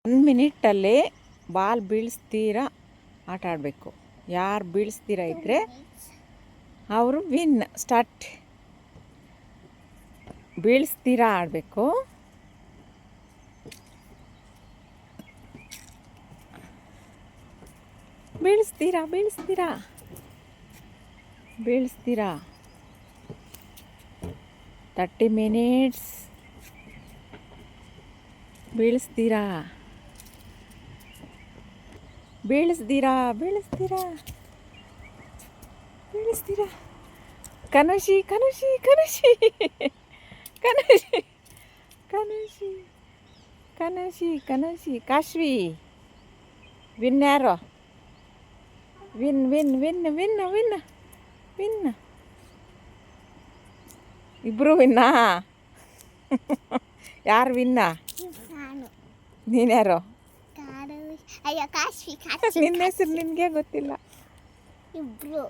1 ಮಿನಿಟಲ್ಲಿ ball ಬೀಳಿಸ್ತೀರಾ ಆಟ ಆಡಬೇಕು. ಯಾರು ಬೀಳಿಸ್ತೀರಾ ಇದ್ದರೆ ಅವರು ವಿನ್. ಸ್ಟಾರ್ಟ್. ಬೀಳಿಸ್ತೀರಾ ಆಡಬೇಕು. ಬೀಳಿಸ್ತೀರಾ ಬೀಳಿಸ್ತೀರಾ ಬೀಳಿಸ್ತೀರಾ 30 ಮಿನಿಟ್ಸ್. ಬೀಳಿಸ್ತೀರಾ ಬೀಳಿಸ್ತೀರಾ ಬೀಳಿಸ್ತೀರಾ ಬೀಳಿಸ್ತೀರಾ ಕನಶಿ ಕನಶಿ ಕನಶಿ ಕನಶಿ ಕನಶಿ ಕನಶಿ ಕನಶಿ ಕಾಶ್ವಿ. ವಿನ್ ಯಾರು? Win win win win win win. ಇಬ್ಬರು ವಿನ್ನಾ? ಯಾರು ವಿನ್ನ? ನೀನು ಯಾರು? ಅಯ್ಯೋ ಕಾಶ್ವಿ ನಿನ್ನ ಹೆಸರು ನಿನಗೆ ಗೊತ್ತಿಲ್ಲ. ಇಬ್ರು